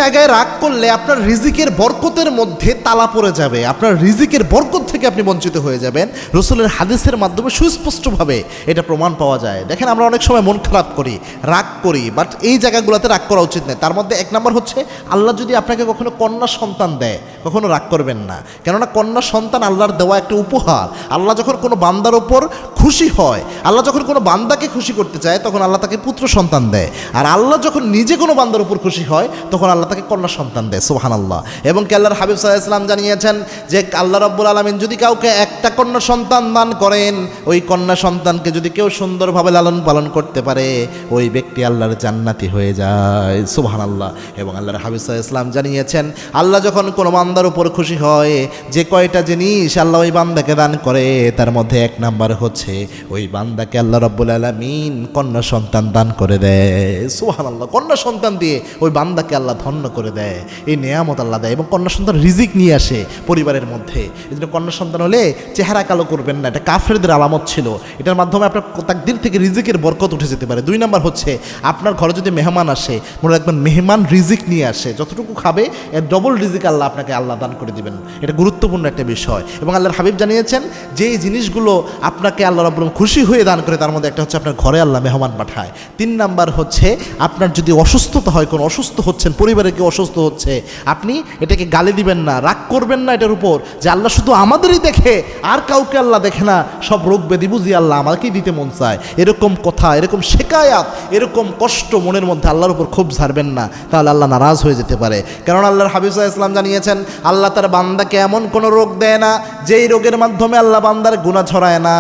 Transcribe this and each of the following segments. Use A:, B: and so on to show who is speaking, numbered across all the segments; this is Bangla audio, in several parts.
A: জায়গায় রাগ করলে আপনার রিজিকের বরকতের মধ্যে তালা পড়ে যাবে, আপনার রিজিকের বরকত থেকে আপনি বঞ্চিত হয়ে যাবেন। রাসূলের হাদিসের মাধ্যমে সুস্পষ্টভাবে এটা প্রমাণ পাওয়া যায়। দেখেন, আমরা অনেক সময় মন খারাপ করি, রাগ করি, বাট এই জায়গাগুলোতে রাগ করা উচিত নয়। তার মধ্যে এক নম্বর হচ্ছে, আল্লাহ যদি আপনাকে কখনো কন্যা সন্তান দেয়, কখনো রাগ করবেন না, কেননা কন্যা সন্তান আল্লাহর দেওয়া একটা উপহার। আল্লাহ যখন কোনো বান্দার ওপর খুশি হয়, আল্লাহ যখন কোনো বান্দাকে খুশি করতে চায়, তখন আল্লাহ তাকে পুত্র সন্তান দেয়। আর আল্লাহ যখন নিজে কোনো বান্দার উপর খুশি হয়, তখন আল্লাহ তাকে কন্যা সন্তান দেয়। সুবহানাল্লাহ। এবং কি আল্লাহর হাবিব সাল্লাল্লাহু আলাইহি ওয়াসাল্লাম জানিয়েছেন যে আল্লাহ রাব্বুল আলামিন যদি কাউকে একটা কন্যা সন্তান দান করেন, ওই কন্যা সন্তানকে যদি কেউ সুন্দরভাবে লালন পালন করতে পারে, ওই ব্যক্তি আল্লাহর জান্নাতি হয়ে যায়। সুবহানাল্লাহ। এবং আল্লাহর হাবিব সাল্লাল্লাহু আলাইহি ওয়াসাল্লাম জানিয়েছেন, আল্লাহ যখন কোনো বান্দার উপর খুশি হয়, যে কয়টা জিনিস আল্লাহ ওই বান্দাকে দান করে, তার মধ্যে এক নাম্বার হচ্ছে ওই বান্দাকে আল্লাহ রাব্বুল আলামিন কন্যা সন্তান দান করে দেয়। সুবহানাল্লাহ। কন্যা সন্তান দিয়ে ওই বান্দাকে আল্লাহ ধন্য করে দেয়, এই নেয়ামত আল্লাহ দেয়। এবং কন্যা সন্তান রিজিক নিয়ে আসে পরিবারের মধ্যে। এই জন্য কন্যা সন্তান হলে চেহারা কালো করবেন না, এটা কাফেরদের আলামত ছিল। এটার মাধ্যমে আপনার তাকদীর থেকে রিজিকের বরকত উঠে যেতে পারে। দুই নাম্বার হচ্ছে, আপনার ঘরে যদি মেহমান আসে, মনে রাখবেন মেহমান রিজিক নিয়ে আসে, যতটুকু খাবে এর ডবল রিজিক আপনাকে আল্লাহ দান করে দিবেন। এটা গুরুত্বপূর্ণ একটা বিষয়। এবং আল্লাহর হাবিব জানিয়েছেন যে এই জিনিসগুলো আপনাকে আল্লাহ রাব্বুল আলামিন খুশি হয়ে দান করে, তার মধ্যে একটা হচ্ছে আপনার ঘরে আল্লাহ মেহমান পাঠায়। তিন নাম্বার হচ্ছে, আপনার যদি অসুস্থতা হয়, কোনো অসুস্থ হচ্ছেন, পরিবারে কেউ অসুস্থ হচ্ছে, আপনি এটাকে গালি দিবেন না, রাগ করবেন না এটার উপর যে আল্লাহ শুধু আমাদেরই দেখে, আর কাউকে আল্লাহ দেখে না, সব রোগ ব্যাধি বুঝি আল্লাহ আমাকেই দিতে মন চায়। এরকম কথা, এরকম শেকায়াত, এরকম কষ্ট মনের মধ্যে আল্লাহর উপর খুব ঝাড়বেন না, তাহলে আল্লাহ নারাজ হয়ে যেতে পারে। কারণ আল্লাহর হাবিব সাল্লাল্লাহু আলাইহি ওয়াসাল্লাম জানিয়েছেন, আল্লাহ তার বান্দাকে এমন কোনো রোগ দেয় না যেই রোগের মাধ্যমে আল্লাহ বান্দার গুনাহ ঝরায় না,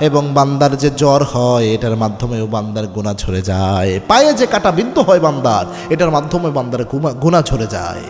A: এবং বান্দার যে জ্বর হয় এটার মাধ্যমেও বান্দার গুনাহ ঝরে যায়। পায়ে যে কাটা বিদ্ধ হয় বান্দার, এটার মাধ্যমে বান্দার গুনাহ ঝরে যায়।